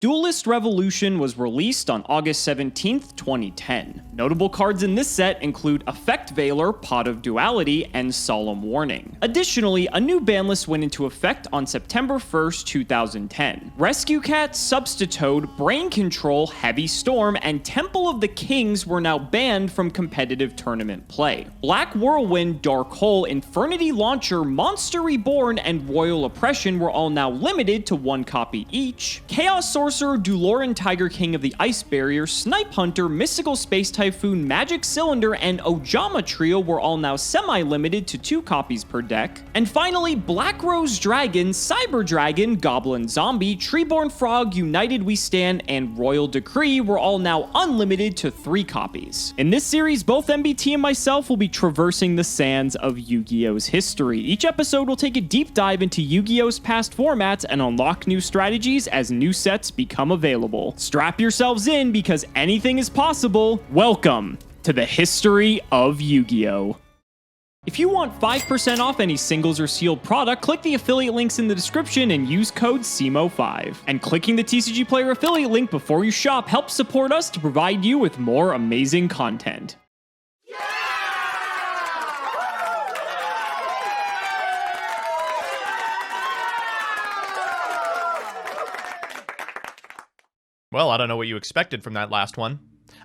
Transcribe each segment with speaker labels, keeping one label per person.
Speaker 1: Duelist Revolution was released on August 17th, 2010. Notable cards in this set include Effect Veiler, Pot of Duality, and Solemn Warning. Additionally, a new ban list went into effect on September 1st, 2010. Rescue Cat, Substitute, Brain Control, Heavy Storm, and Temple of the Kings were now banned from competitive tournament play. Black Whirlwind, Dark Hole, Infernity Launcher, Monster Reborn, and Royal Oppression were all now limited to 1 copy each. Chaos Sorcerer, Duloran Tiger King of the Ice Barrier, Snipe Hunter, Mystical Space Typhoon, Magic Cylinder, and Ojama Trio were all now semi-limited to 2 copies per deck. And finally, Black Rose Dragon, Cyber Dragon, Goblin Zombie, Treeborn Frog, United We Stand, and Royal Decree were all now unlimited to 3 copies. In this series, both MBT and myself will be traversing the sands of Yu-Gi-Oh's history. Each episode will take a deep dive into Yu-Gi-Oh's past formats and unlock new strategies as new sets become available. Strap yourselves in because anything is possible. Welcome to the history of Yu-Gi-Oh! If you want 5% off any singles or sealed product, click the affiliate links in the description and use code CIMOOOoooo5. And clicking the TCG Player affiliate link before you shop helps support us to provide you with more amazing content.
Speaker 2: Well, I don't know what you expected from that last one.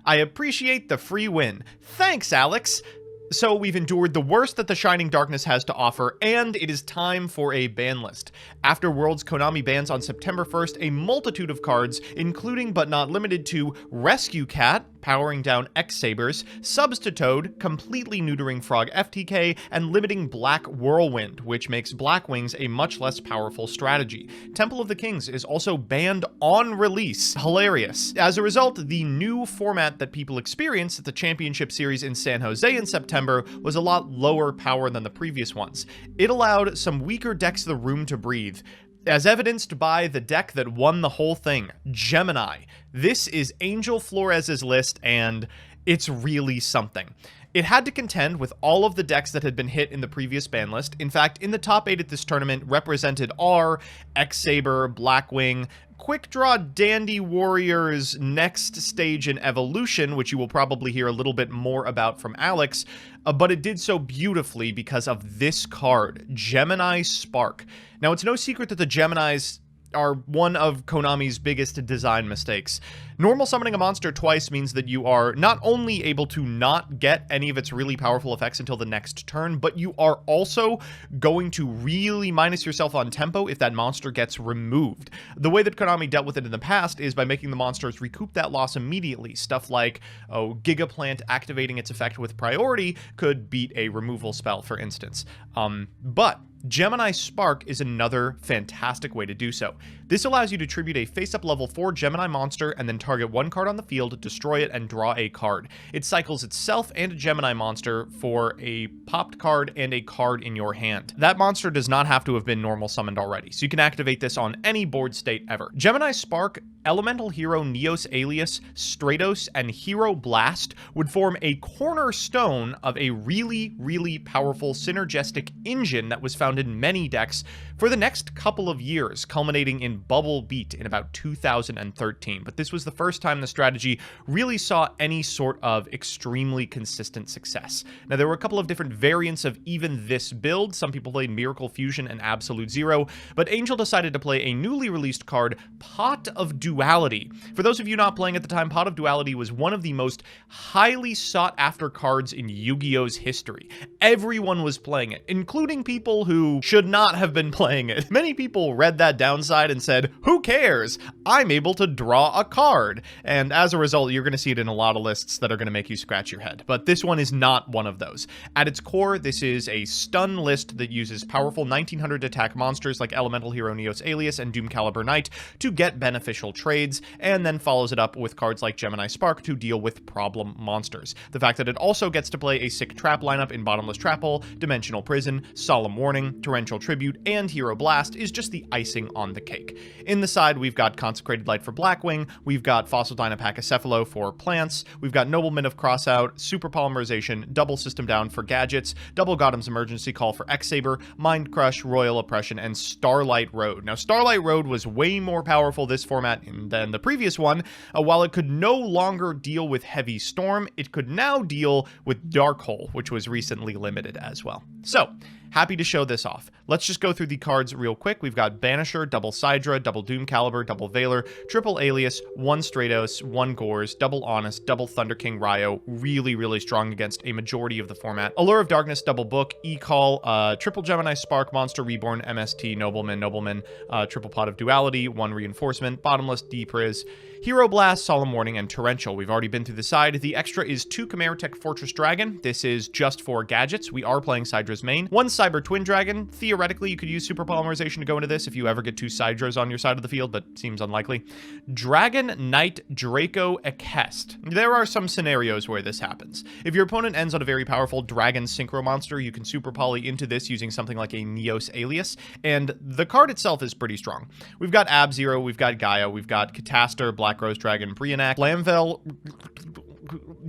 Speaker 2: I appreciate the free win. Thanks, Alex! So we've endured the worst that the Shining Darkness has to offer, and it is time for a ban list. After Worlds, Konami bans on September 1st a multitude of cards, including but not limited to Rescue Cat, powering down X-Sabers, Substitute, completely neutering Frog FTK, and limiting Black Whirlwind, which makes Black Wings a much less powerful strategy. Temple of the Kings is also banned on release. Hilarious. As a result, the new format that people experienced at the Championship Series in San Jose in September was a lot lower power than the previous ones. It allowed some weaker decks the room to breathe, as evidenced by the deck that won the whole thing, Gemini. This is Angel Flores's list, and it's really something. It had to contend with all of the decks that had been hit in the previous ban list. In fact, in the top 8 at this tournament represented are X-Saber, Blackwing, Quick Draw Dandy Warriors Next Stage in Evolution, which you will probably hear a little bit more about from Alex, but it did so beautifully because of this card, Gemini Spark. Now, it's no secret that the Geminis are one of Konami's biggest design mistakes. Normal summoning a monster twice means that you are not only able to not get any of its really powerful effects until the next turn, but you are also going to really minus yourself on tempo if that monster gets removed. The way that Konami dealt with it in the past is by making the monsters recoup that loss immediately. Stuff like, Gigaplant activating its effect with priority could beat a removal spell, for instance. But Gemini Spark is another fantastic way to do so. This allows you to tribute a face-up level 4 Gemini monster and then target 1 card on the field, destroy it, and draw a card. It cycles itself and a Gemini monster for a popped card and a card in your hand. That monster does not have to have been normal summoned already, so you can activate this on any board state ever. Gemini Spark, Elemental Hero Neos Alias, Stratos, and Hero Blast would form a cornerstone of a really, really powerful synergistic engine that was found in many decks for the next couple of years, culminating in Bubble Beat in about 2013. But this was the first time the strategy really saw any sort of extremely consistent success. Now, there were a couple of different variants of even this build. Some people played Miracle Fusion and Absolute Zero, but Angel decided to play a newly released card, Pot of Duality. For those of you not playing at the time, Pot of Duality was one of the most highly sought after cards in Yu-Gi-Oh's history. Everyone was playing it, including people who should not have been playing it. Many people read that downside and said, who cares? I'm able to draw a card. And as a result, you're going to see it in a lot of lists that are going to make you scratch your head. But this one is not one of those. At its core, this is a stun list that uses powerful 1900 attack monsters like Elemental Hero Neos Alias and Doom Caliber Knight to get beneficial trades, and then follows it up with cards like Gemini Spark to deal with problem monsters. The fact that it also gets to play a sick trap lineup in Bottomless Trap Hole, Dimensional Prison, Solemn Warning, Warning, Torrential Tribute, and Hero Blast is just the icing on the cake. In the side, we've got Consecrated Light for Blackwing, we've got Fossil Dynapachycephalo for plants, we've got Nobleman of Crossout, Super Polymerization, Double System Down for gadgets, Double Gotham's Emergency Call for X-Saber, Mind Crush, Royal Oppression, and Starlight Road. Now, Starlight Road was way more powerful this format than the previous one. While it could no longer deal with Heavy Storm, it could now deal with Dark Hole, which was recently limited as well. So, happy to show this off. Let's just go through the cards real quick. We've got Banisher, double Sidra, double Doom Caliber, double Veiler, triple Alias, one Stratos, one Gores, double Honest, double Thunder King Ryo. Really, really strong against a majority of the format. Allure of Darkness, double Book, E-Call, triple Gemini Spark, Monster Reborn, MST, Nobleman, triple Pot of Duality, one Reinforcement, Bottomless, Depriz, Hero Blast, Solemn Warning, and Torrential. We've already been through the side. The extra is 2 Chimeratech Fortress Dragon. This is just for gadgets. We are playing Sydra's main. 1 Cyber Twin Dragon. Theoretically, you could use Super Polymerization to go into this if you ever get 2 Sydras on your side of the field, but seems unlikely. Dragon Knight Draco Ekest. There are some scenarios where this happens. If your opponent ends on a very powerful Dragon Synchro monster, you can Super Poly into this using something like a Neos Alias, and the card itself is pretty strong. We've got Ab-Zero, we've got Gaia, we've got Catastor, Black Rose Dragon, Brionac, Lamvel,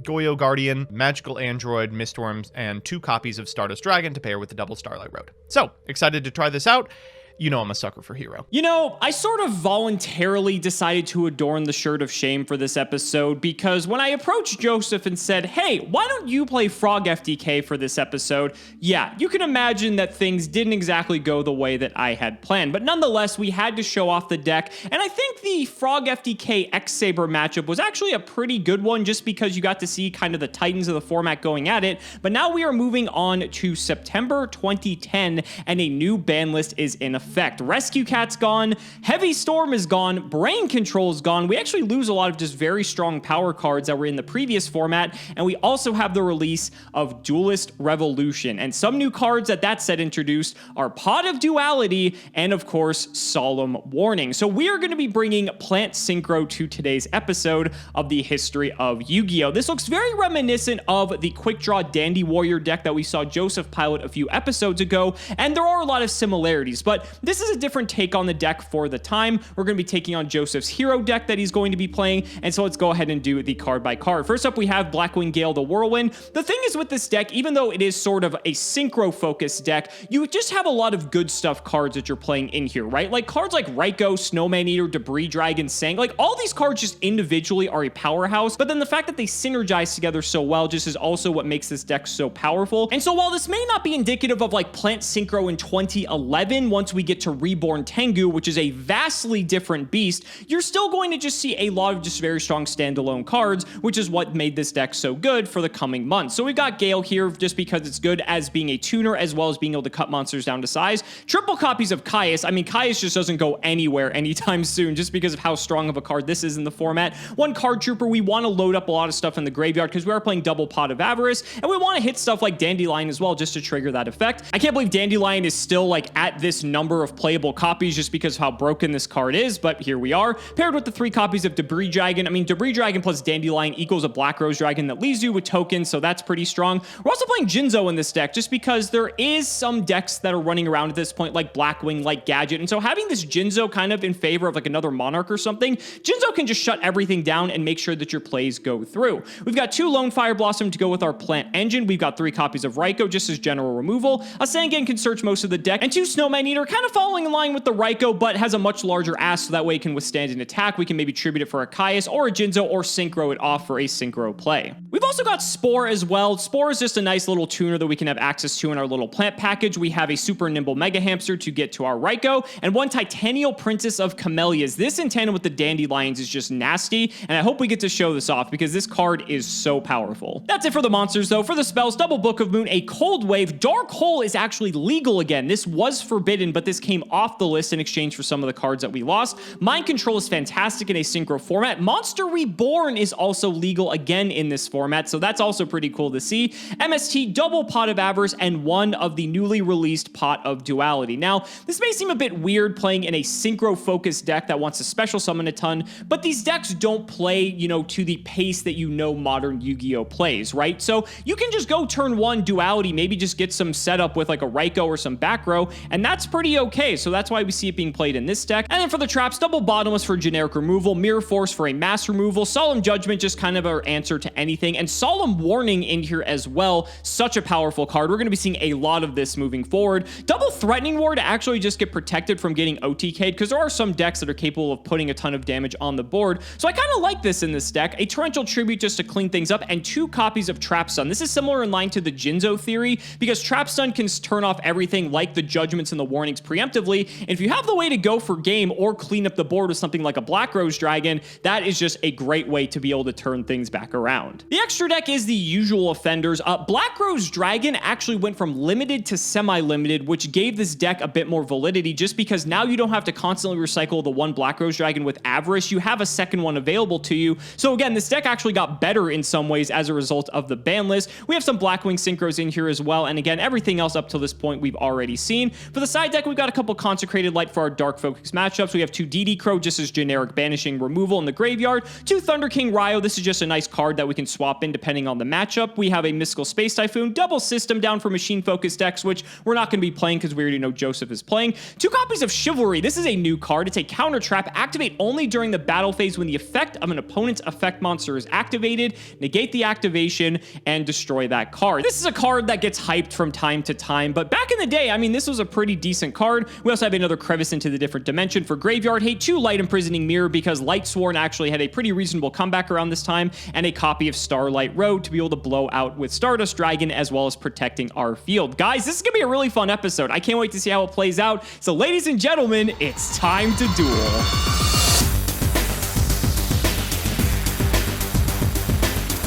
Speaker 2: Goyo Guardian, Magical Android, Mistworms, and 2 copies of Stardust Dragon to pair with the double Starlight Road. So, excited to try this out. You know I'm a sucker for Hero.
Speaker 1: You know, I sort of voluntarily decided to adorn the shirt of shame for this episode because when I approached Joseph and said, hey, why don't you play Frog FDK for this episode? Yeah, you can imagine that things didn't exactly go the way that I had planned, but nonetheless, we had to show off the deck, and I think the Frog FDK X-Saber matchup was actually a pretty good one just because you got to see kind of the titans of the format going at it, but now we are moving on to September 2010, and a new ban list is in effect. Rescue Cat's gone, Heavy Storm is gone, Brain Control is gone. We actually lose a lot of just very strong power cards that were in the previous format, and we also have the release of Duelist Revolution, and some new cards that set introduced are Pot of Duality and, of course, Solemn Warning. So we are going to be bringing Plant Synchro to today's episode of the history of Yu-Gi-Oh! This looks very reminiscent of the Quick Draw Dandy Warrior deck that we saw Joseph pilot a few episodes ago, and there are a lot of similarities, but this is a different take on the deck for the time. We're going to be taking on Joseph's hero deck that he's going to be playing, and so let's go ahead and do the card by card. First up, we have Blackwing Gale the Whirlwind. The thing is with this deck, even though it is sort of a synchro-focused deck, you just have a lot of good stuff cards that you're playing in here, right? Like cards like Raikou, Snowman Eater, Debris Dragon, Sang, like all these cards just individually are a powerhouse, but then the fact that they synergize together so well just is also what makes this deck so powerful. And so while this may not be indicative of like Plant Synchro in 2011, once we get to Reborn Tengu, which is a vastly different beast, you're still going to just see a lot of just very strong standalone cards, which is what made this deck so good for the coming months. So we've got Gale here just because it's good as being a tuner as well as being able to cut monsters down to size. Triple copies of Caius. I mean, Caius just doesn't go anywhere anytime soon just because of how strong of a card this is in the format. 1 Card Trooper. We want to load up a lot of stuff in the graveyard because we are playing double Pot of Avarice, and we want to hit stuff like Dandelion as well just to trigger that effect. I can't believe Dandelion is still like at this number of playable copies just because of how broken this card is, but here we are. Paired with the 3 copies of Debris Dragon. I mean, Debris Dragon plus Dandelion equals a Black Rose Dragon that leaves you with tokens, so that's pretty strong. We're also playing Jinzo in this deck just because there is some decks that are running around at this point like Blackwing, like Gadget, and so having this Jinzo kind of in favor of like another Monarch or something, Jinzo can just shut everything down and make sure that your plays go through. We've got 2 Lone Fire Blossom to go with our Plant Engine. We've got 3 copies of Raikou just as general removal. A Sangan can search most of the deck, and 2 Snowman Eater kind of following in line with the Raikou, but has a much larger ass, so that way it can withstand an attack. We can maybe tribute it for a Caius or a Jinzo or synchro it off for a synchro play. We've also got Spore as well. Spore is just a nice little tuner that we can have access to in our little plant package. We have a super nimble Mega Hamster to get to our Raikou, and 1 Titanial Princess of Camellias. This in tandem with the Dandelions is just nasty, and I hope we get to show this off because this card is so powerful. That's it for the monsters though. For the spells, double Book of Moon, a Cold Wave. Dark Hole is actually legal again. This was forbidden, but this this came off the list in exchange for some of the cards that we lost. Mind Control is fantastic in a synchro format. Monster Reborn is also legal again in this format, so that's also pretty cool to see. MST, double Pot of Avarice, and one of the newly released Pot of Duality. Now, this may seem a bit weird playing in a synchro-focused deck that wants to special summon a ton, but these decks don't play, you know, to the pace that you know modern Yu-Gi-Oh! Plays, right? So you can just go turn 1 Duality, maybe just get some setup with like a Raikou or some back row, and that's pretty okay, so that's why we see it being played in this deck. And then for the traps, double Bottomless for generic removal, Mirror Force for a mass removal, Solemn Judgment just kind of our answer to anything, and Solemn Warning in here as well. Such a powerful card. We're going to be seeing a lot of this moving forward. Double Threatening Ward to actually just get protected from getting OTK'd, because there are some decks that are capable of putting a ton of damage on the board, so I kind of like this in this deck. A Torrential Tribute just to clean things up, and 2 copies of Trap Stun. This is similar in line to the Jinzo theory, because Trap Stun can turn off everything like the Judgments and the Warnings preemptively, and if you have the way to go for game or clean up the board with something like a Black Rose Dragon, that is just a great way to be able to turn things back around. The extra deck is the usual offenders. Black Rose Dragon actually went from limited to semi-limited, which gave this deck a bit more validity, just because now you don't have to constantly recycle the one Black Rose Dragon with Avarice. You have a second one available to you. So again, this deck actually got better in some ways as a result of the ban list. We have some Blackwing Synchros in here as well, and again, everything else up to this point we've already seen. For the side deck, we've got a couple Consecrated Light for our Dark Focus matchups. We have 2 DD Crow just as generic banishing removal in the graveyard, 2 Thunder King Ryo. This is just a nice card that we can swap in depending on the matchup. We have a Mystical Space Typhoon, double System down for Machine Focus decks, which we're not going to be playing because we already know Joseph is playing. 2 copies of Chivalry. This is a new card. It's a counter trap. Activate only during the battle phase when the effect of an opponent's effect monster is activated. Negate the activation and destroy that card. This is a card that gets hyped from time to time, but back in the day, I mean, this was a pretty decent card. We also have another Crevice into the Different Dimension for Graveyard Hate, 2 Light Imprisoning Mirror because Light Sworn actually had a pretty reasonable comeback around this time, and a copy of Starlight Road to be able to blow out with Stardust Dragon as well as protecting our field. Guys, this is gonna be a really fun episode. I can't wait to see how it plays out. So ladies and gentlemen, it's time to duel.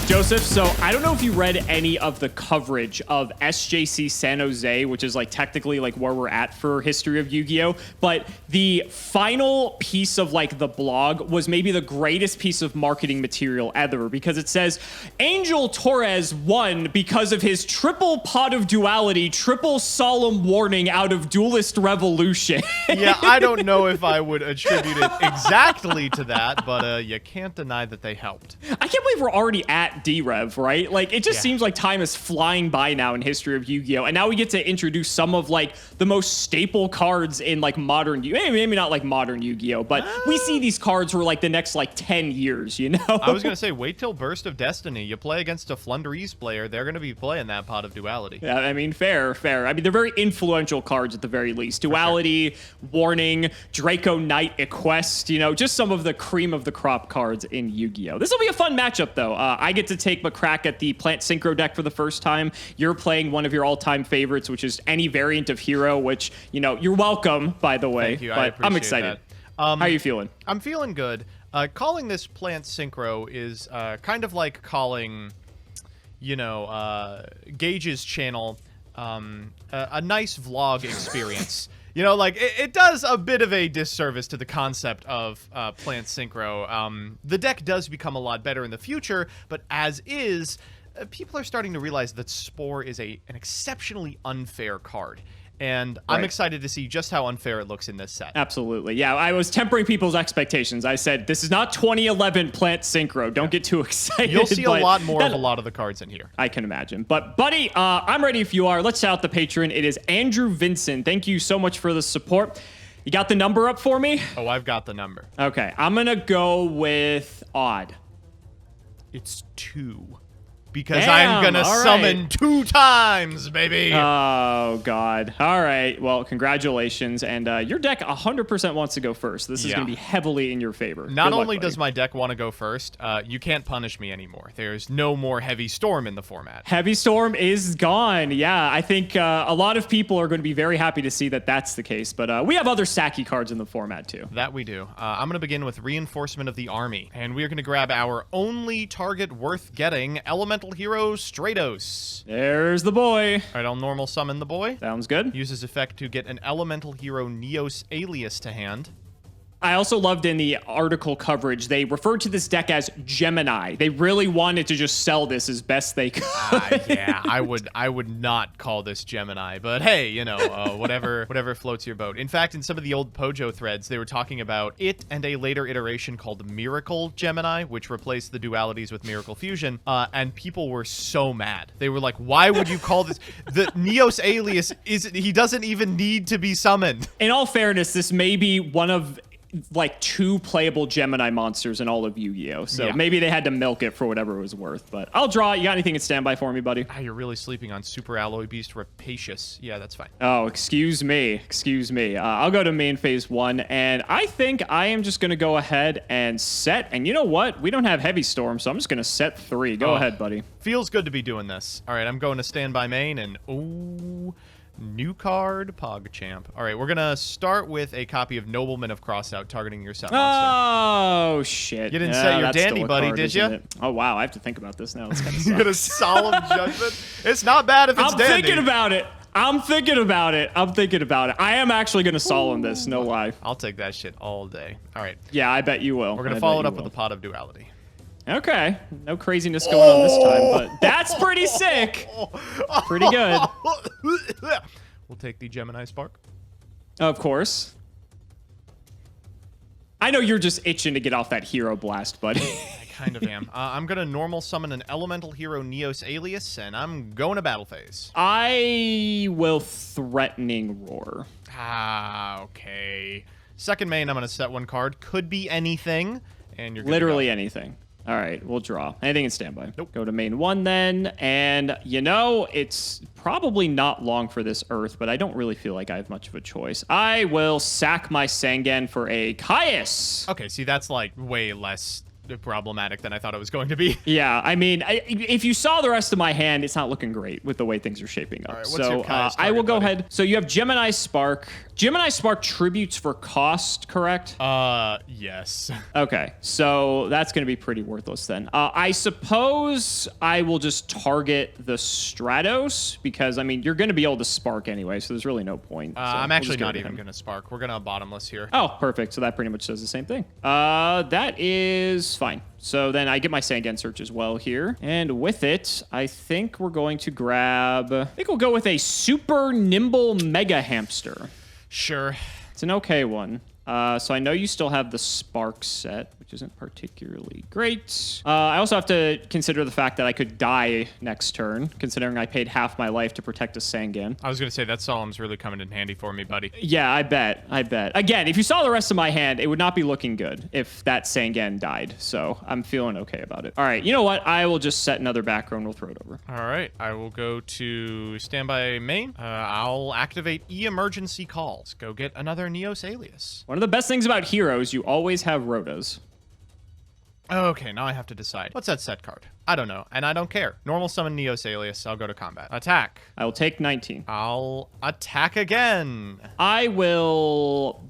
Speaker 1: Joseph, so I don't know if you read any of the coverage of SJC San Jose, which is like technically like where we're at for history of Yu-Gi-Oh, but the final piece of like the blog was maybe the greatest piece of marketing material ever, because it says Angel Torres won because of his triple Pot of Duality, triple Solemn Warning out of Duelist Revolution.
Speaker 2: Yeah, I don't know if I would attribute it exactly to that, but you can't deny that they helped.
Speaker 1: I can't believe we're already at D-Rev, right? Like, it just seems like time is flying by now in history of Yu-Gi-Oh! And now we get to introduce some of, like, the most staple cards in, like, modern Yu-Gi-Oh! Maybe not, like, modern Yu-Gi-Oh! But we see these cards for, like, the next, like, 10 years, you know?
Speaker 2: I was going to say, wait till Burst of Destiny. You play against a Flundereeze player, they're going to be playing that Pot of Duality.
Speaker 1: Yeah, I mean, fair. I mean, they're very influential cards at the very least. Duality, Warning, Draco Knight, Equest, you know, just some of the cream of the crop cards in Yu-Gi-Oh! This will be a fun matchup, though. I get to take a crack at the Plant Synchro deck for the first time. You're playing one of your all-time favorites, which is any variant of Hero, which, you know, you're welcome, by the way.
Speaker 2: Thank you.
Speaker 1: But I'm excited. How are you feeling?
Speaker 2: I'm feeling good. Calling this Plant Synchro is kind of like calling, you know, Gage's channel a nice vlog experience. You know, like, it does a bit of a disservice to the concept of Plant Synchro. The deck does become a lot better in the future, but as is, people are starting to realize that Spore is an exceptionally unfair card. And I'm excited to see just how unfair it looks in this set.
Speaker 1: Absolutely. Yeah, I was tempering people's expectations. I said, this is not 2011 Plant Synchro. Don't get too excited.
Speaker 2: You'll see a lot more of a lot of the cards in here.
Speaker 1: I can imagine. But, buddy, I'm ready if you are. Let's shout out the patron. It is Andrew Vincent. Thank you so much for the support. You got the number up for me?
Speaker 2: Oh, I've got the number.
Speaker 1: Okay, I'm going to go with odd.
Speaker 2: It's 2. Because I'm going to summon 2 times, baby.
Speaker 1: Oh, God. All right. Well, congratulations. And your deck 100% wants to go first. This is going to be heavily in your favor.
Speaker 2: Not only does my deck want to go first, you can't punish me anymore. There's no more Heavy Storm in the format.
Speaker 1: Heavy Storm is gone. Yeah, I think a lot of people are going to be very happy to see that that's the case. But we have other Saki cards in the format, too.
Speaker 2: That we do. I'm going to begin with Reinforcement of the Army. And we are going to grab our only target worth getting, Elemental elemental hero Stratos.
Speaker 1: There's the boy.
Speaker 2: All right, I'll normal summon the boy.
Speaker 1: Sounds good.
Speaker 2: Use his effect to get an elemental hero Neos Alias to hand.
Speaker 1: I also loved in the article coverage, they referred to this deck as Gemini. They really wanted to just sell this as best they could.
Speaker 2: Yeah, I would not call this Gemini, but hey, you know, whatever floats your boat. In fact, in some of the old Pojo threads, they were talking about it and a later iteration called Miracle Gemini, which replaced the dualities with Miracle Fusion, and people were so mad. They were like, why would you call this? The Neos Alias, he doesn't even need to be summoned.
Speaker 1: In all fairness, this may be one of like 2 playable Gemini monsters in all of Yu-Gi-Oh! So
Speaker 2: Yeah.
Speaker 1: maybe they had to milk it for whatever it was worth. But I'll draw. You got anything in standby for me, buddy?
Speaker 2: You're really sleeping on Super Alloy Beast Rapacious. Yeah, that's fine.
Speaker 1: Oh, excuse me. Excuse me. I'll go to main phase 1, and I think I am just going to go ahead and set. And you know what? We don't have Heavy Storm, so I'm just going to set 3. Go ahead, buddy.
Speaker 2: Feels good to be doing this. All right, I'm going to standby main, and ooh, new card, PogChamp. All right, we're going to start with a copy of Nobleman of Crossout targeting your set monster.
Speaker 1: Oh, shit.
Speaker 2: You didn't set your
Speaker 1: that's
Speaker 2: dandy
Speaker 1: still a
Speaker 2: buddy,
Speaker 1: card,
Speaker 2: did
Speaker 1: isn't
Speaker 2: you?
Speaker 1: it? Oh, wow. I have to think about this now. It's kind of
Speaker 2: You get a solemn judgment? It's not bad if it's
Speaker 1: I'm
Speaker 2: dandy.
Speaker 1: thinking about it. I'm thinking about it. I am actually going to solemn this, no lie.
Speaker 2: I'll take that shit all day. All right,
Speaker 1: Yeah, I bet you will.
Speaker 2: we're going to follow it up with a Pot of Duality.
Speaker 1: Okay. No craziness going on this time, but that's pretty sick. Pretty good.
Speaker 2: We'll take the Gemini Spark.
Speaker 1: Of course. I know you're just itching to get off that hero blast, buddy.
Speaker 2: I kind of am. I'm going to normal summon an elemental hero Neos Alias, and I'm going to battle phase.
Speaker 1: I will Threatening Roar.
Speaker 2: Okay. Second main, I'm going to set 1 card. Could be anything, and you're good to
Speaker 1: Literally
Speaker 2: go.
Speaker 1: anything. All right, we'll draw. Anything in standby.
Speaker 2: Nope.
Speaker 1: Go to main 1 then. And, you know, it's probably not long for this Earth, but I don't really feel like I have much of a choice. I will sack my Sangan for a Caius.
Speaker 2: Okay, see, that's like way less problematic than I thought it was going to be.
Speaker 1: Yeah, I mean, if you saw the rest of my hand, it's not looking great with the way things are shaping up.
Speaker 2: All right, what's
Speaker 1: so
Speaker 2: your Caius
Speaker 1: I will
Speaker 2: target,
Speaker 1: go
Speaker 2: buddy?
Speaker 1: ahead. So you have Gemini Spark. Gemini Spark tributes for cost, correct?
Speaker 2: Yes.
Speaker 1: Okay, so that's going to be pretty worthless then. I suppose I will just target the Stratos because, I mean, you're going to be able to Spark anyway, so there's really no point. So
Speaker 2: I'm
Speaker 1: we'll
Speaker 2: actually
Speaker 1: just go
Speaker 2: not
Speaker 1: to
Speaker 2: even
Speaker 1: him.
Speaker 2: going to Spark. We're going to bottomless here.
Speaker 1: Oh, perfect. So that pretty much does the same thing. That is fine. So then I get my Sangan search as well here. And with it, I think we're going to grab... I think we'll go with a super nimble mega hamster.
Speaker 2: Sure.
Speaker 1: It's an okay one. So I know you still have the Spark set, which isn't particularly great. I also have to consider the fact that I could die next turn, considering I paid half my life to protect a Sangan.
Speaker 2: I was going to say, that Solemn's really coming in handy for me, buddy.
Speaker 1: Yeah, I bet. Again, if you saw the rest of my hand, it would not be looking good if that Sangan died. So I'm feeling okay about it. All right, you know what? I will just set another back row and we'll throw it over.
Speaker 2: All right, I will go to standby main. I'll activate E-Emergency Calls. Go get another Neos Alias.
Speaker 1: One of the best things about heroes, you always have rotas.
Speaker 2: Okay, now I have to decide. What's that set card? I don't know, and I don't care. Normal summon Neos Alias. I'll go to combat. Attack.
Speaker 1: I will take 19.
Speaker 2: I'll attack again.
Speaker 1: I will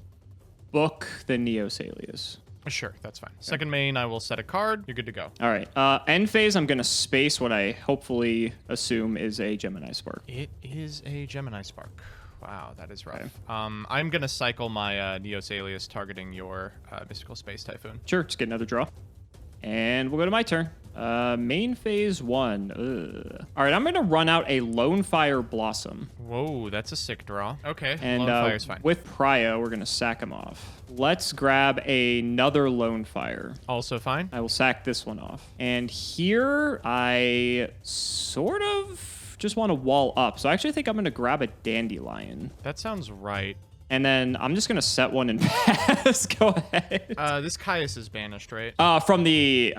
Speaker 1: book the Neos Alias.
Speaker 2: Sure, that's fine. Second main, I will set a card. You're good to go.
Speaker 1: All right. End phase, I'm going to space what I hopefully assume is a Gemini Spark.
Speaker 2: It is a Gemini Spark. Wow, that is rough. Okay. I'm going to cycle my Neos Alias targeting your Mystical Space Typhoon.
Speaker 1: Sure, just get another draw. And we'll go to my turn. Main phase 1. Ugh. All right, I'm going to run out a Lone Fire Blossom.
Speaker 2: Whoa, that's a sick draw. Okay,
Speaker 1: And
Speaker 2: Lone Fire's fine.
Speaker 1: with Prio, we're going to sack him off. Let's grab another Lone Fire.
Speaker 2: Also fine.
Speaker 1: I will sack this one off. And here, I sort of just want to wall up. So I actually think I'm going to grab a Dandelion.
Speaker 2: That sounds right.
Speaker 1: And then I'm just going to set one and pass. Go ahead.
Speaker 2: This Caius is banished, right?
Speaker 1: From the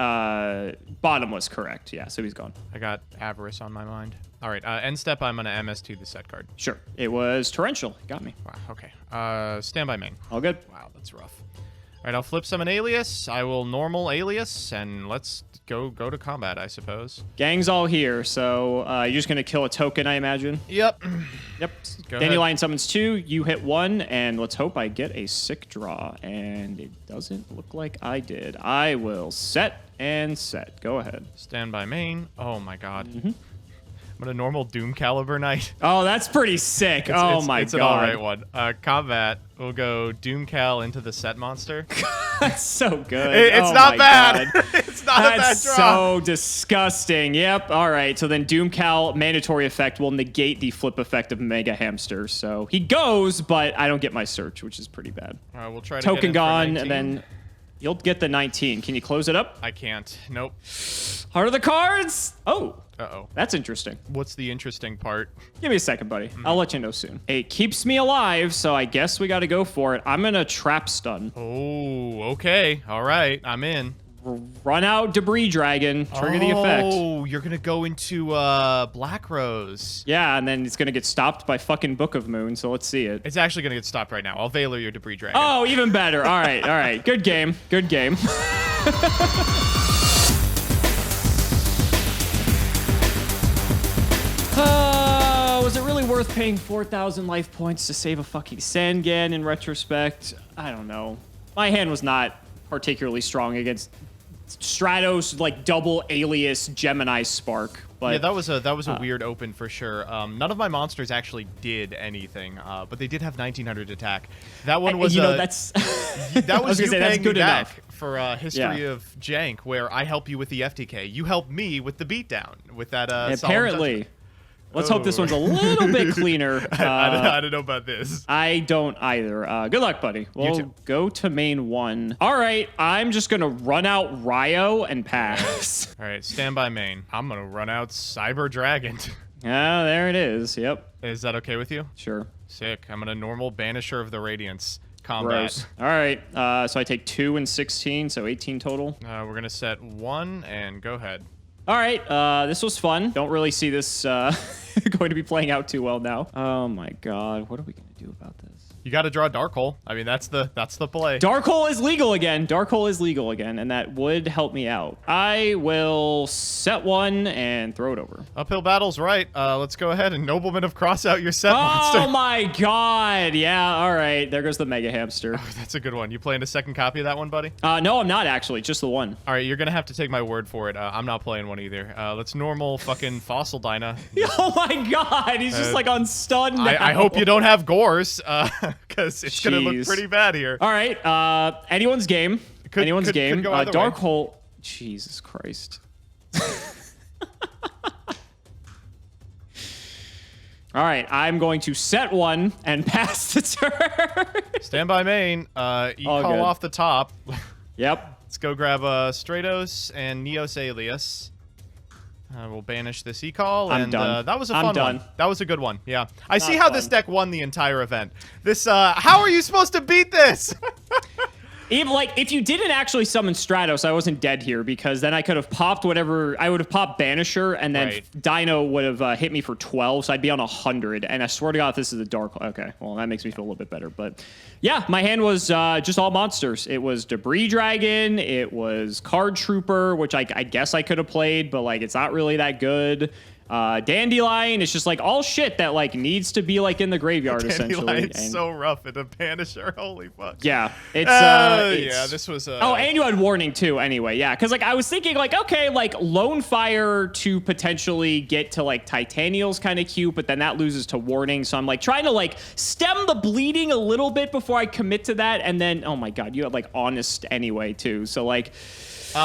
Speaker 1: bottomless, correct. Yeah, so he's gone.
Speaker 2: I got Avarice on my mind. All right, end step, I'm going to MS2 the set card.
Speaker 1: Sure. It was Torrential. Got me.
Speaker 2: Wow, okay. Standby main.
Speaker 1: All good.
Speaker 2: Wow, that's rough. All right, I'll flip summon Alias. I will normal Alias, and let's go to combat, I suppose.
Speaker 1: Gang's all here, so you're just going to kill a token, I imagine?
Speaker 2: Yep.
Speaker 1: Yep.
Speaker 2: Go
Speaker 1: Dandelion summons 2, you hit 1, and let's hope I get a sick draw. And it doesn't look like I did. I will set and set. Go ahead.
Speaker 2: Stand by main. Oh my god. I'm gonna normal Doom Caliber Knight.
Speaker 1: Oh, that's pretty sick.
Speaker 2: It's
Speaker 1: my
Speaker 2: an
Speaker 1: god.
Speaker 2: alright one. Combat. We'll go Doom Cal into the set monster.
Speaker 1: That's so good.
Speaker 2: It's not bad. It's not a bad draw.
Speaker 1: That's so disgusting. Yep. All right. So then Doom Cal mandatory effect will negate the flip effect of Mega Hamster. So he goes, but I don't get my search, which is pretty bad.
Speaker 2: All right, we'll try to
Speaker 1: Token
Speaker 2: get in for
Speaker 1: gone,
Speaker 2: 19.
Speaker 1: and then you'll get the 19. Can you close it up?
Speaker 2: I can't. Nope.
Speaker 1: Heart of the cards. Oh.
Speaker 2: Uh-oh.
Speaker 1: That's interesting.
Speaker 2: What's the interesting part?
Speaker 1: Give me a second, buddy. I'll let you know soon. It keeps me alive, so I guess we got to go for it. I'm gonna trap stun.
Speaker 2: Oh, okay. All right. I'm in.
Speaker 1: Run out Debris Dragon. Trigger the effect.
Speaker 2: Oh, you're going to go into Black Rose.
Speaker 1: Yeah, and then it's gonna get stopped by fucking Book of Moon, so let's see it.
Speaker 2: It's actually going to get stopped right now. I'll Valor your Debris Dragon.
Speaker 1: Oh, even better. All right, all right. Good game. Good game. Was it really worth paying 4,000 life points to save a fucking Sangan in retrospect? I don't know. My hand was not particularly strong against Stratos, like double alias Gemini Spark. But
Speaker 2: yeah, that was a weird open for sure. None of my monsters actually did anything, but they did have 1900 attack. That one was
Speaker 1: that's
Speaker 2: that was you
Speaker 1: say,
Speaker 2: paying
Speaker 1: that's good
Speaker 2: me back
Speaker 1: enough.
Speaker 2: for history of jank, where I help you with the FTK. You help me with the beatdown with that.
Speaker 1: Apparently. Let's hope this one's a little bit cleaner.
Speaker 2: I don't know about this.
Speaker 1: I don't either. Good luck, buddy. We'll go to main 1. All right, I'm just going to run out Ryo and pass.
Speaker 2: All right, stand by main. I'm going to run out Cyber Dragon.
Speaker 1: Oh, there it is. Yep.
Speaker 2: Is that okay with you?
Speaker 1: Sure.
Speaker 2: Sick. I'm going to normal Banisher of the Radiance. Combat.
Speaker 1: Gross. All right, so I take 2 and 16, so 18 total.
Speaker 2: We're going to set 1 and go ahead.
Speaker 1: All right, this was fun. Don't really see this going to be playing out too well now. Oh my god, what are we going to do about this?
Speaker 2: You got to draw Dark Hole. I mean, that's the play.
Speaker 1: Dark Hole is legal again. Dark Hole is legal again, and that would help me out. I will set 1 and throw it over.
Speaker 2: Uphill battle's right. Let's go ahead and Nobleman of Cross out your set monster.
Speaker 1: Oh my god. Yeah, all right. There goes the Mega Hamster.
Speaker 2: Oh, that's a good one. You playing a second copy of that one, buddy?
Speaker 1: No, I'm not actually. Just the one.
Speaker 2: All right, you're going to have to take my word for it. I'm not playing one either. Let's normal fucking Fossil Dyna.
Speaker 1: Oh my god. He's just like on stun now.
Speaker 2: I hope you don't have Gores, because it's going to look pretty bad here.
Speaker 1: All right. Anyone's game. Anyone's game.
Speaker 2: Could go either
Speaker 1: Dark
Speaker 2: way.
Speaker 1: Hole. Jesus Christ. All right, I'm going to set 1 and pass the turn.
Speaker 2: Stand by main. E-call
Speaker 1: good.
Speaker 2: off the top.
Speaker 1: Yep.
Speaker 2: Let's go grab Stratos and Neos Alias. We'll banish this e-call, and that was a fun one. That was a good one. Yeah, I see how this deck won the entire event. This, how are you supposed to beat this?
Speaker 1: Even like if you didn't actually summon Stratos, I wasn't dead here because then I could have popped whatever. I would have popped Banisher, and then Dino would have hit me for 12, so I'd be on 100. And I swear to God, if this is a dark. Okay, well that makes me feel a little bit better. But yeah, my hand was just all monsters. It was Debris Dragon. It was Card Trooper, which I guess I could have played, but like it's not really that good. Dandelion is just like all shit that like needs to be like in the graveyard essentially.
Speaker 2: Dandelion's so rough in a Banisher. Holy fuck.
Speaker 1: Yeah, it's
Speaker 2: yeah, this was
Speaker 1: oh, and you had warning too anyway. Yeah, because like I was thinking like okay, like Lone Fire to potentially get to like Titanial's kind of cute, but then that loses to warning. So I'm like trying to like stem the bleeding a little bit before I commit to that, and then oh my god, you had like Honest anyway too. So like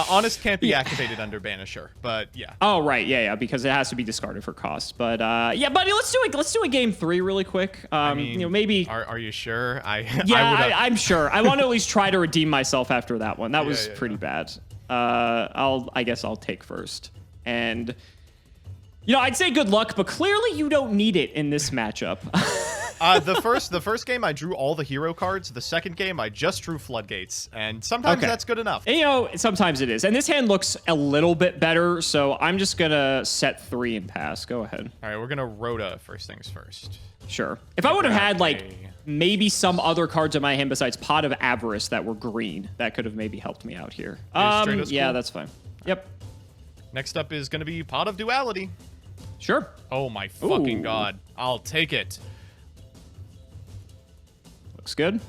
Speaker 2: Honest can't be activated under Banisher, but yeah.
Speaker 1: Oh right, yeah, because it has to be discarded for cost. But yeah, buddy, let's do a game 3 really quick.
Speaker 2: I mean,
Speaker 1: you know, maybe.
Speaker 2: Are you sure?
Speaker 1: I'm sure. I want to at least try to redeem myself after that one. That was pretty bad. I guess I'll take first. And you know, I'd say good luck, but clearly you don't need it in this matchup.
Speaker 2: The first game I drew all the hero cards. The second game I just drew floodgates, and sometimes that's good enough.
Speaker 1: And, you know, sometimes it is. And this hand looks a little bit better, so I'm just gonna set 3 and pass. Go ahead.
Speaker 2: All right, we're gonna Rhoda first things first.
Speaker 1: Sure. If I would have had like maybe some other cards in my hand besides Pot of Avarice that were green, that could have maybe helped me out here. Yeah,
Speaker 2: cool?
Speaker 1: that's fine. Yep.
Speaker 2: Next up is gonna be Pot of Duality.
Speaker 1: Sure.
Speaker 2: Oh my fucking god! I'll take it.
Speaker 1: Looks good.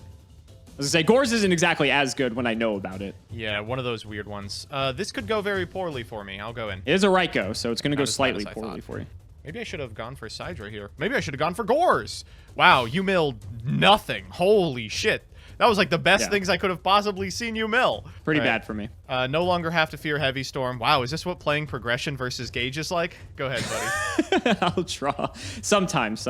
Speaker 1: I was gonna say, Gores isn't exactly as good when I know about it.
Speaker 2: Yeah, one of those weird ones. This could go very poorly for me. I'll go in.
Speaker 1: It is a Raikou, so it's gonna go
Speaker 2: Not as bad
Speaker 1: slightly
Speaker 2: as I
Speaker 1: poorly
Speaker 2: thought.
Speaker 1: for you.
Speaker 2: Maybe I should have gone for Sidra here. Maybe I should have gone for Gores. Wow, you milled nothing. Holy shit. That was like the best things I could have possibly seen you mill.
Speaker 1: Pretty
Speaker 2: All right.
Speaker 1: bad for me.
Speaker 2: No longer have to fear Heavy Storm. Wow, is this what playing progression versus Gauge is like? Go ahead, buddy.
Speaker 1: I'll draw. Sometimes.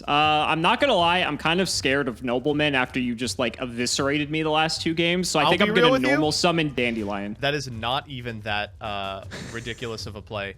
Speaker 1: I'm not gonna lie, I'm kind of scared of Nobleman after you just like eviscerated me the last 2 games. So I think I'm gonna normal summon Dandelion.
Speaker 2: That is not even that ridiculous of a play.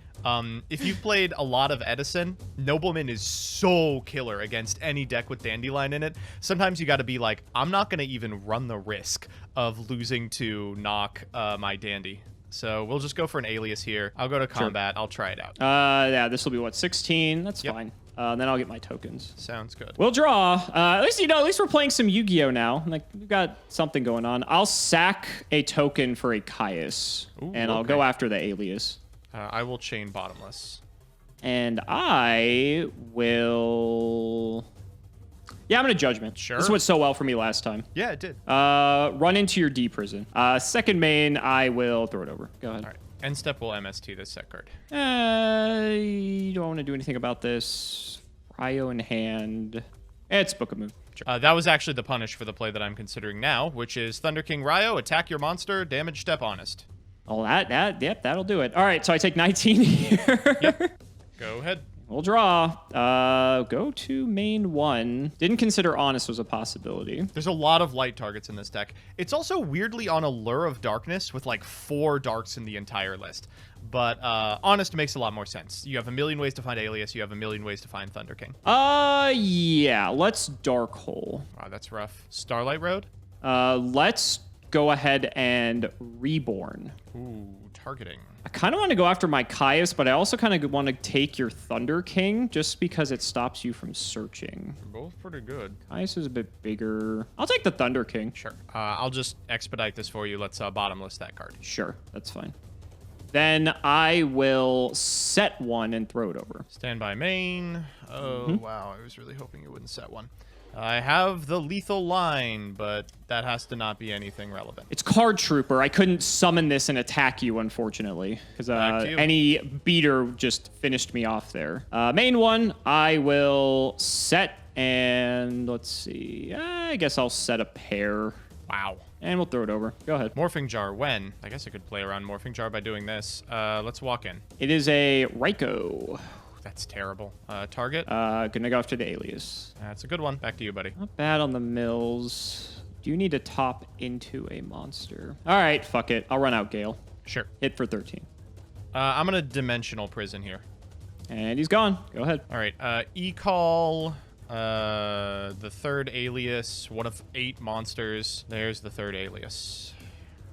Speaker 2: If you've played a lot of Edison, Nobleman is so killer against any deck with Dandelion in it. Sometimes you got to be like, I'm not going to even run the risk of losing to knock my Dandy. So we'll just go for an alias here. I'll go to combat. I'll try it out.
Speaker 1: Yeah, this will be what, 16? That's fine. Then I'll get my tokens.
Speaker 2: Sounds good.
Speaker 1: We'll draw. At least we're playing some Yu-Gi-Oh now. Like, we've got something going on. I'll sack a token for a Caius, and I'll go after the alias.
Speaker 2: I will chain Bottomless.
Speaker 1: And I will... Yeah, I'm going to Judgment.
Speaker 2: Sure.
Speaker 1: This went so well for me last time.
Speaker 2: Yeah, it did.
Speaker 1: Run into your D prison. Second main, I will throw it over. Go ahead.
Speaker 2: All right. End step will MST this set card.
Speaker 1: You don't want to do anything about this. Ryo in hand. It's Book of Moon.
Speaker 2: That was actually the punish for the play that I'm considering now, which is Thunder King Ryo, attack your monster, damage step honest.
Speaker 1: Oh, yep, that'll do it. All right, so I take 19 here.
Speaker 2: Yep. Go ahead.
Speaker 1: We'll draw. Go to main 1. Didn't consider Honest was a possibility.
Speaker 2: There's a lot of light targets in this deck. It's also weirdly on Allure of Darkness with like 4 darks in the entire list. But Honest makes a lot more sense. You have a million ways to find Alias. You have a million ways to find Thunder King.
Speaker 1: Yeah. Let's Dark Hole.
Speaker 2: Wow, that's rough. Starlight Road?
Speaker 1: Let's go ahead and Reborn.
Speaker 2: Ooh, targeting.
Speaker 1: I kind of want to go after my Caius, but I also kind of want to take your Thunder King just because it stops you from searching.
Speaker 2: They're both pretty good.
Speaker 1: Caius is a bit bigger. I'll take the Thunder King.
Speaker 2: Sure. I'll just expedite this for you. Let's bottomless that card.
Speaker 1: Sure, that's fine. Then I will set 1 and throw it over.
Speaker 2: Stand by main. Oh, wow. I was really hoping you wouldn't set 1. I have the lethal line, but that has to not be anything relevant.
Speaker 1: It's Card Trooper. I couldn't summon this and attack you, unfortunately, because any beater just finished me off there. Main 1, I will set, and let's see. I guess I'll set a pair.
Speaker 2: Wow.
Speaker 1: And we'll throw it over. Go ahead.
Speaker 2: Morphing Jar, when? I guess I could play around Morphing Jar by doing this. Let's walk in.
Speaker 1: It is a Raikou.
Speaker 2: That's terrible. Target?
Speaker 1: Gonna go after the alias.
Speaker 2: That's a good one. Back to you, buddy.
Speaker 1: Not bad on the mills. Do you need to top into a monster? All right, fuck it. I'll run out Gale.
Speaker 2: Sure.
Speaker 1: Hit for 13.
Speaker 2: I'm gonna Dimensional Prison here.
Speaker 1: And he's gone. Go ahead.
Speaker 2: All right. E-Call, the third alias, one of 8 monsters. There's the third alias.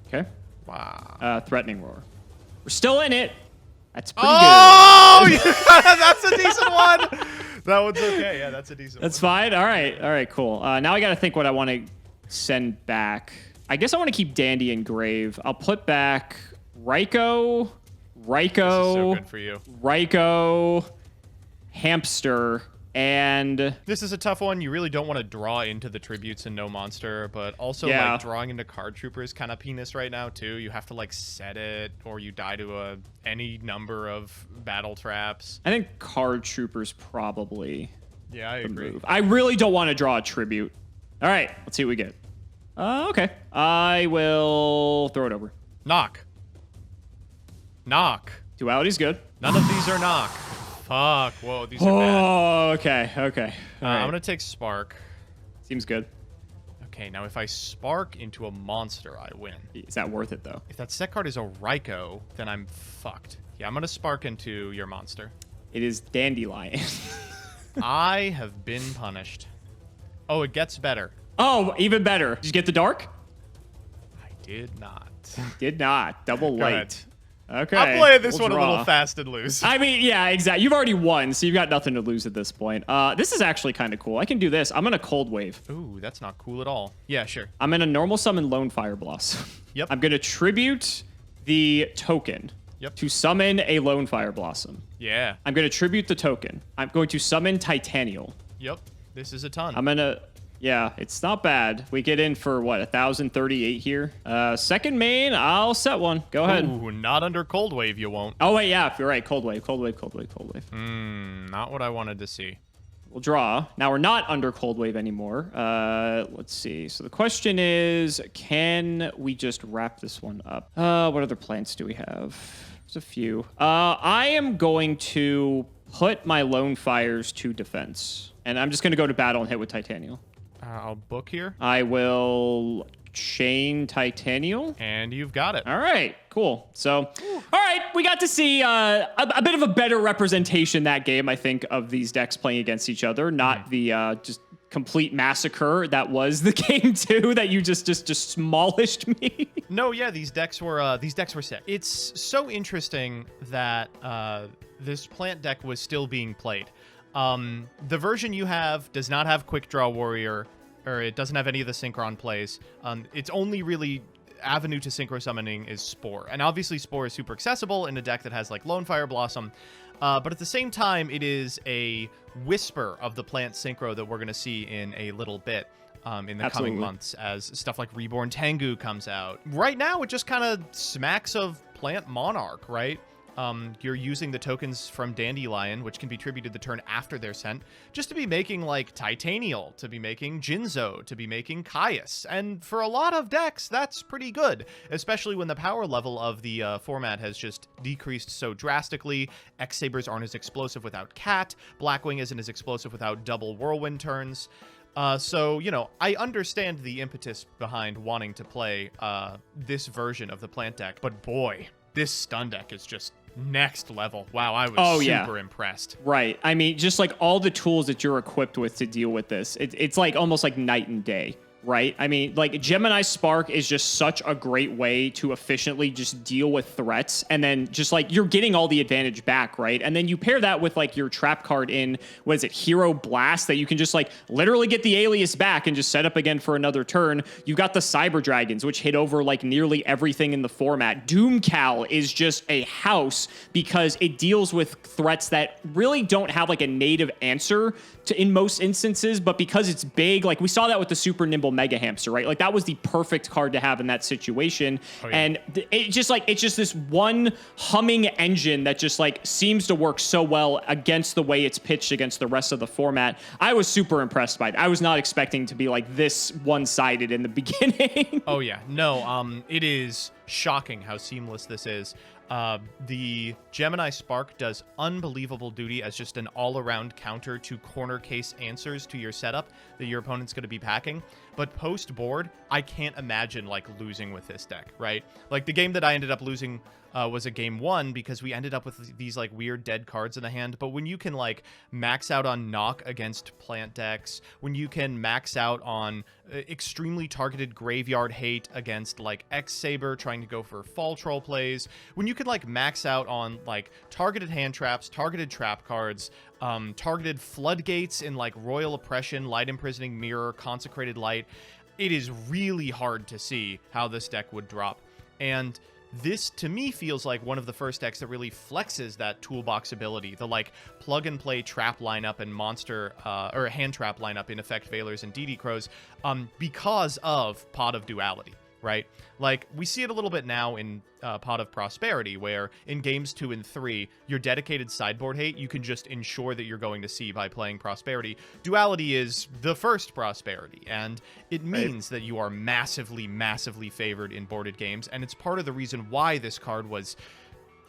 Speaker 1: Okay.
Speaker 2: Wow.
Speaker 1: Threatening Roar. We're still in it. That's pretty
Speaker 2: good. That's a decent one. That one's okay. Yeah, that's a decent
Speaker 1: That's fine. All right, cool. Now I got to think what I want to send back. I guess I want to keep Dandy and Grave. I'll put back Raikou,
Speaker 2: This is so good for you.
Speaker 1: Raikou, Hamster, and...
Speaker 2: This is a tough one. You really don't want to draw into the tributes and no monster, but also like drawing into Card Trooper is kind of penis right now too. You have to like set it, or you die to any number of battle traps.
Speaker 1: I think Card Trooper's probably
Speaker 2: I agree.
Speaker 1: move. I really don't want to draw a tribute. All right, let's see what we get. Okay. I will throw it over.
Speaker 2: Knock.
Speaker 1: Duality's good.
Speaker 2: None of these are knock. Fuck. Whoa, these are bad.
Speaker 1: Oh, okay. All right.
Speaker 2: I'm going to take Spark.
Speaker 1: Seems good.
Speaker 2: Okay, now if I Spark into a monster, I win.
Speaker 1: Is that worth it, though?
Speaker 2: If that set card is a Raikou, then I'm fucked. Yeah, I'm going to Spark into your monster.
Speaker 1: It is Dandelion.
Speaker 2: I have been punished. Oh, it gets better.
Speaker 1: Oh, even better. Did you get the dark?
Speaker 2: I did not.
Speaker 1: Did not. Double
Speaker 2: Go ahead.
Speaker 1: light. Okay.
Speaker 2: I'm playing this one
Speaker 1: draw.
Speaker 2: a little fast and loose.
Speaker 1: I mean, yeah, exactly. You've already won, so you've got nothing to lose at this point. This is actually kind of cool. I can do this. I'm going to Cold Wave.
Speaker 2: Ooh, that's not cool at all. Yeah, sure.
Speaker 1: I'm going to normal summon Lone Fire Blossom.
Speaker 2: Yep.
Speaker 1: I'm going to tribute the token to summon a Lone Fire Blossom.
Speaker 2: Yeah.
Speaker 1: I'm going to tribute the token. I'm going to summon Titanial.
Speaker 2: Yep. This is a ton.
Speaker 1: I'm going to Yeah, it's not bad. We get in for, what, 1,038 here? Second main, I'll set one. Go ahead.
Speaker 2: Ooh, not under Cold Wave, you won't.
Speaker 1: Oh, wait, yeah, you're right. Cold Wave, Cold Wave, Cold Wave, Cold Wave.
Speaker 2: Not what I wanted to see.
Speaker 1: We'll draw. Now we're not under Cold Wave anymore. Let's see. So the question is, can we just wrap this one up? What other plants do we have? There's a few. I am going to put my Lone Fires to defense. And I'm just going to go to battle and hit with Titanial.
Speaker 2: I'll book here.
Speaker 1: I will chain Titanial.
Speaker 2: And you've got it.
Speaker 1: All right, cool. So, all right, we got to see a bit of a better representation that game, I think, of these decks playing against each other, not the just complete massacre that was the game 2 that you just demolished me.
Speaker 2: No, yeah, these decks were sick. It's so interesting that this plant deck was still being played. The version you have does not have Quick Draw Warrior, or it doesn't have any of the Synchron plays. Its only really avenue to synchro summoning is Spore. And obviously Spore is super accessible in a deck that has like Lone Fire Blossom. But at the same time, it is a whisper of the plant synchro that we're going to see in a little bit in the coming months as stuff like Reborn Tengu comes out. Right now, it just kind of smacks of Plant Monarch, right? You're using the tokens from Dandelion, which can be tributed the turn after they're sent, just to be making, like, Titanial, to be making Jinzo, to be making Caius. And for a lot of decks, that's pretty good, especially when the power level of the format has just decreased so drastically. X-Sabers aren't as explosive without Cat. Blackwing isn't as explosive without double Whirlwind turns. So, you know, I understand the impetus behind wanting to play this version of the plant deck, but boy, this stun deck is just next level. Wow, I was super impressed.
Speaker 1: Right. I mean, just like all the tools that you're equipped with to deal with this, it's like almost like night and day. Right? I mean, like Gemini Spark is just such a great way to efficiently just deal with threats. And then just like you're getting all the advantage back, right? And then you pair that with like your trap card in, what is it, Hero Blast, that you can just like literally get the alias back and just set up again for another turn. You've got the Cyber Dragons, which hit over like nearly everything in the format. Doomcal is just a house because it deals with threats that really don't have like a native answer to in most instances, but because it's big, like we saw that with the Super Nimble Mega Hamster, right? Like that was the perfect card to have in that situation. Oh, yeah. And it's just this one humming engine that just like seems to work so well against the way it's pitched against the rest of the format. I was super impressed by it. I was not expecting to be like this one-sided in the beginning.
Speaker 2: Oh yeah, no, it is shocking how seamless this is. The Gemini Spark does unbelievable duty as just an all-around counter to corner case answers to your setup that your opponent's going to be packing. But post-board, I can't imagine, like, losing with this deck, right? Like, the game that I ended up losing was a game 1 because we ended up with these, like, weird dead cards in the hand. But when you can, like, max out on knock against plant decks, when you can max out on extremely targeted graveyard hate against, like, X-Saber trying to go for fall troll plays, when you could, like, max out on, like, targeted hand traps, targeted trap cards, targeted floodgates in, like, Royal Oppression, Light Imprisoning Mirror, Consecrated Light, it is really hard to see how this deck would drop. And this, to me, feels like one of the first decks that really flexes that toolbox ability, the, like, plug-and-play trap lineup and monster, or hand trap lineup in Effect Veilers and DD Crows, because of Pot of Duality, right? Like, we see it a little bit now in Pot of Prosperity, where in games 2 and 3, your dedicated sideboard hate, you can just ensure that you're going to see by playing Prosperity. Duality is the first Prosperity, and it means that you are massively, massively favored in boarded games, and it's part of the reason why this card was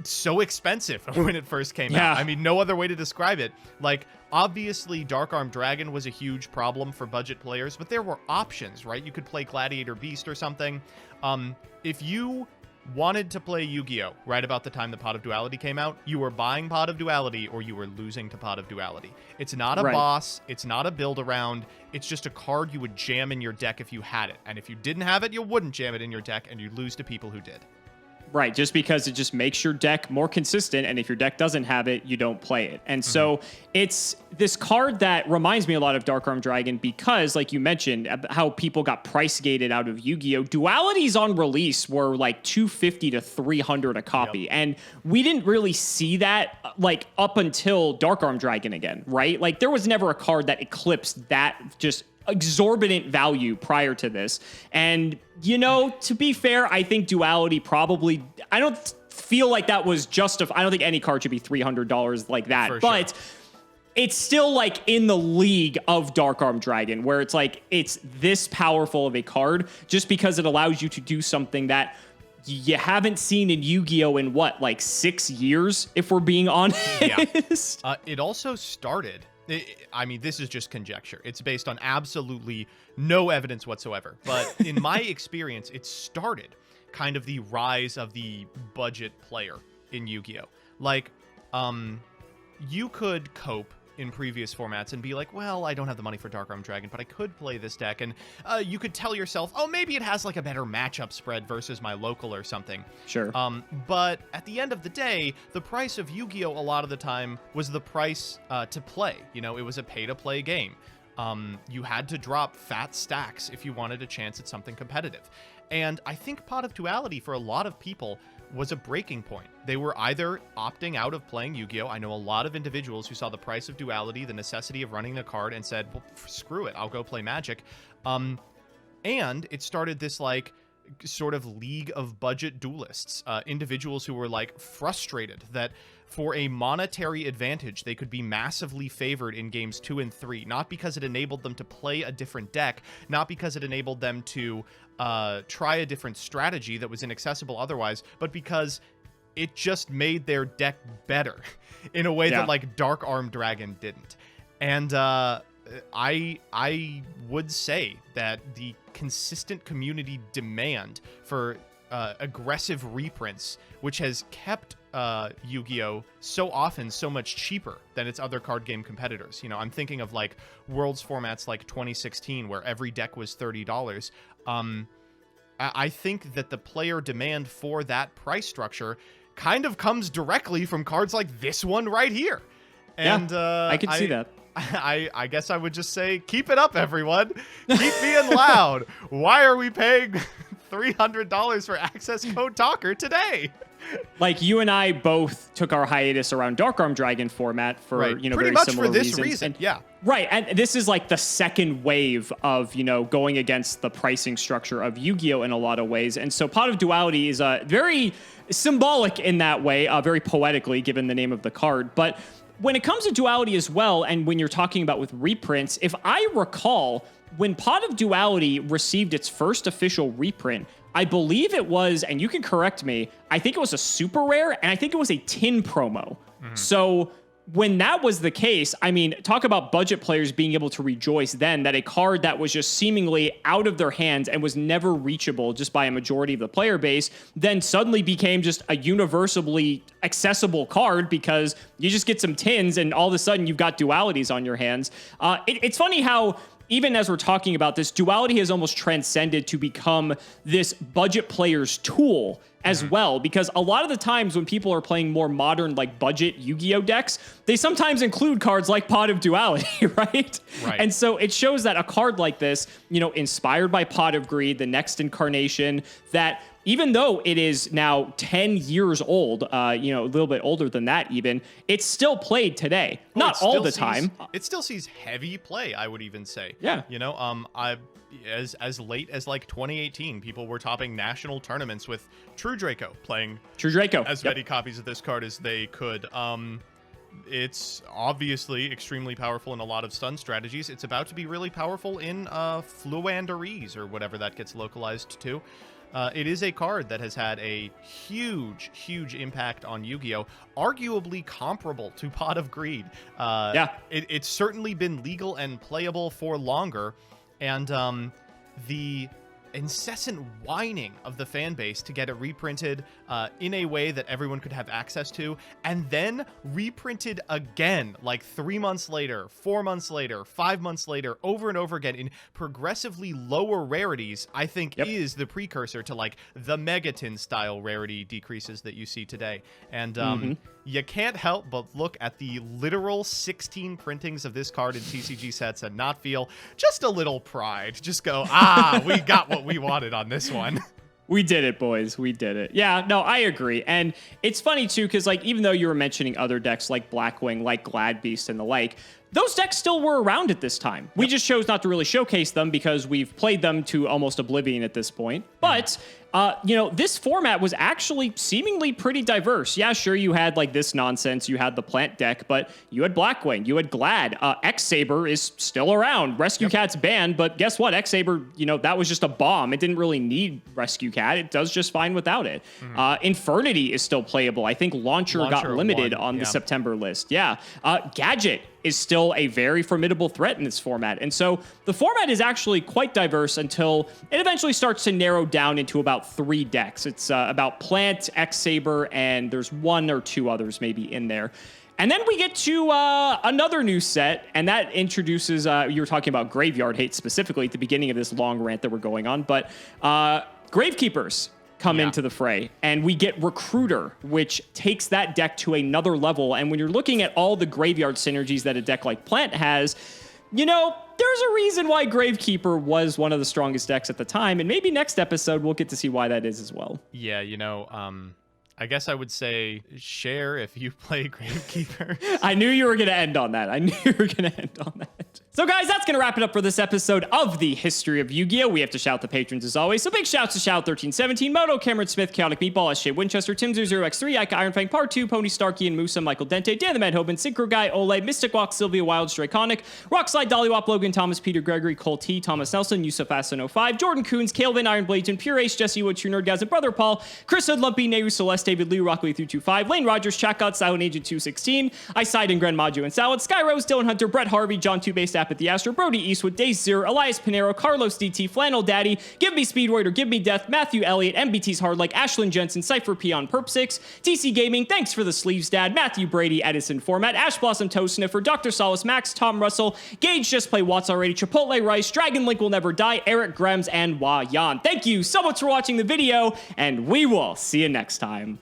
Speaker 2: so expensive when it first came out. I mean, no other way to describe it. Like, obviously, Dark Arm Dragon was a huge problem for budget players, but there were options, right? You could play Gladiator Beast or something. If you wanted to play Yu-Gi-Oh! Right about the time the Pot of Duality came out, you were buying Pot of Duality or you were losing to Pot of Duality. It's not a boss, it's not a build-around, it's just a card you would jam in your deck if you had it. And if you didn't have it, you wouldn't jam it in your deck, and you'd lose to people who did.
Speaker 1: Right, just because it just makes your deck more consistent, and if your deck doesn't have it, you don't play it. And so it's this card that reminds me a lot of Dark Arm Dragon because, like you mentioned, how people got price gated out of Yu-Gi-Oh! Dualities on release were like $250 to $300 a copy, and we didn't really see that like up until Dark Arm Dragon again, right? Like there was never a card that eclipsed that just exorbitant value prior to this. And, you know, to be fair, I think Duality probably, I don't feel like that was I don't think any card should be $300 like that.
Speaker 2: For
Speaker 1: but
Speaker 2: sure.
Speaker 1: It's still like in the league of Dark Arm Dragon, where it's like it's this powerful of a card just because it allows you to do something that you haven't seen in Yu-Gi-Oh! In what, like 6 years, if we're being honest?
Speaker 2: Yeah. It also started, I mean, this is just conjecture. It's based on absolutely no evidence whatsoever. But in my experience, it started kind of the rise of the budget player in Yu-Gi-Oh! Like, you could cope in previous formats and be like, well, I don't have the money for Dark Arm Dragon, but I could play this deck. And you could tell yourself, oh, maybe it has like a better matchup spread versus my local or something.
Speaker 1: Sure.
Speaker 2: But at the end of the day, the price of Yu-Gi-Oh! A lot of the time was the price to play. You know, it was a pay-to-play game. You had to drop fat stacks if you wanted a chance at something competitive. And I think Pot of Duality for a lot of people was a breaking point. They were either opting out of playing Yu-Gi-Oh! I know a lot of individuals who saw the price of Duality, the necessity of running the card, and said, well, screw it, I'll go play Magic. And it started this, like, sort of league of budget duelists, individuals who were, like, frustrated that for a monetary advantage, they could be massively favored in games 2 and 3, not because it enabled them to play a different deck, not because it enabled them to try a different strategy that was inaccessible otherwise, but because it just made their deck better in a way that, like, Dark Arm Dragon didn't. And I would say that the consistent community demand for aggressive reprints, which has kept Yu-Gi-Oh! So often so much cheaper than its other card game competitors. You know, I'm thinking of like Worlds formats like 2016, where every deck was $30. I think that the player demand for that price structure kind of comes directly from cards like this one right here. And
Speaker 1: I can see that.
Speaker 2: I guess I would just say, keep it up, everyone. Keep being loud. Why are we paying $300 for access code Talker today?
Speaker 1: Like, you and I both took our hiatus around Dark Arm Dragon format for, you know,
Speaker 2: pretty
Speaker 1: very
Speaker 2: much
Speaker 1: similar
Speaker 2: for this
Speaker 1: reasons.
Speaker 2: reason. Yeah.
Speaker 1: Right. And this is like the second wave of, you know, going against the pricing structure of Yu-Gi-Oh! In a lot of ways. And so Pot of Duality is very symbolic in that way, very poetically, given the name of the card. But when it comes to Duality as well, and when you're talking about with reprints, if I recall, when Pot of Duality received its first official reprint, I believe it was, and you can correct me, I think it was a super rare, and I think it was a tin promo. So when that was the case, I mean, talk about budget players being able to rejoice then that a card that was just seemingly out of their hands and was never reachable just by a majority of the player base then suddenly became just a universally accessible card because you just get some tins and all of a sudden you've got dualities on your hands. It's funny how even as we're talking about this, Duality has almost transcended to become this budget player's tool as well, because a lot of the times when people are playing more modern, like budget Yu-Gi-Oh! Decks, they sometimes include cards like Pot of Duality, right? And so it shows that a card like this, you know, inspired by Pot of Greed, the next incarnation, that even though it is now 10 years old, you know, a little bit older than that even, it's still played today.
Speaker 2: Well,
Speaker 1: not all the time.
Speaker 2: It still sees heavy play, I would even say.
Speaker 1: Yeah.
Speaker 2: You know, as late as like 2018, people were topping national tournaments with True Draco playing
Speaker 1: True Draco.
Speaker 2: as many copies of this card as they could. It's obviously extremely powerful in a lot of stun strategies. It's about to be really powerful in Fluanderese, or whatever that gets localized to. It is a card that has had a huge, huge impact on Yu-Gi-Oh! Arguably comparable to Pot of Greed. It's certainly been legal and playable for longer, and the incessant whining of the fan base to get it reprinted in a way that everyone could have access to, and then reprinted again, like 3 months later, 4 months later, 5 months later, over and over again in progressively lower rarities, I think is the precursor to like the Megaton style rarity decreases that you see today. And you can't help but look at the literal 16 printings of this card in TCG sets and not feel just a little pride. Just go, we got what we wanted on this one.
Speaker 1: We did it, boys. We did it. Yeah, no, I agree. And it's funny, too, because, like, even though you were mentioning other decks like Blackwing, like Glad Beast and the like, Those decks still were around at this time. We just chose not to really showcase them because we've played them to almost oblivion at this point. But, you know, this format was actually seemingly pretty diverse. Yeah, sure, you had like this nonsense. You had the plant deck, but you had Blackwing, you had Glad. X-Saber is still around. Rescue Cat's banned, but guess what? X-Saber, you know, that was just a bomb. It didn't really need Rescue Cat. It does just fine without it. Infernity is still playable. I think Launcher got limited on the September list. Yeah. Gadget is still a very formidable threat in this format. And so the format is actually quite diverse until it eventually starts to narrow down into about 3 decks. It's about Plant, X-Saber, and there's 1 or 2 others maybe in there. And then we get to another new set, and that introduces, you were talking about Graveyard Hate specifically at the beginning of this long rant that we're going on, but Gravekeepers come into the fray, and we get Recruiter, which takes that deck to another level. And when you're looking at all the graveyard synergies that a deck like Plant has, you know, there's a reason why Gravekeeper was one of the strongest decks at the time, and maybe next episode we'll get to see why that is as well.
Speaker 2: Yeah, you know, I guess I would say share if you play Gravekeeper.
Speaker 1: I knew you were going to end on that. So guys, that's going to wrap it up for this episode of the History of Yu-Gi-Oh! We have to shout the patrons as always. So big shouts to Shout1317, Moto, Cameron Smith, Chaotic Meatball, S.J. Winchester, Tim00x3, Ika Ironfang, Part 2, Pony Starkey and Musa, Michael Dente, Dan the Man Hoban, Synchro Guy, Ole, Mystic Walk, Sylvia Wild, Draconic, Rockslide, Dollywop, Logan, Thomas, Peter Gregory, Cole T, Thomas Nelson, Yusuf Asin05, Jordan Coons, Calvin, Iron Blades, and Pure Ace, Jesse Wood, True Nerdgasm, Brother Paul, Chris Hood, Lumpy, Nehru, Celeste, David Lee, Rockley 325, Lane Rogers, Chatgot, Silent Agent 216, I Side and Grand Maju and Salad, Sky Rose, Dylan Hunter, Brett Harvey, John 2-Based App at the Astro, Brody Eastwood, Days Zero, Elias Pinero, Carlos DT, Flannel Daddy, Give Me Speedroid or Give Me Death, Matthew Elliott, MBT's Hard Like, Ashlyn Jensen, Cypher Peon, Perp 6, TC Gaming, Thanks for the Sleeves Dad, Matthew Brady, Edison Format, Ash Blossom Toe Sniffer, Dr. Solace Max, Tom Russell, Gage Just Play Watts Already, Chipotle Rice, Dragon Link Will Never Die, Eric Grems, and Wa Yan. Thank you so much for watching the video, and we will see you next time.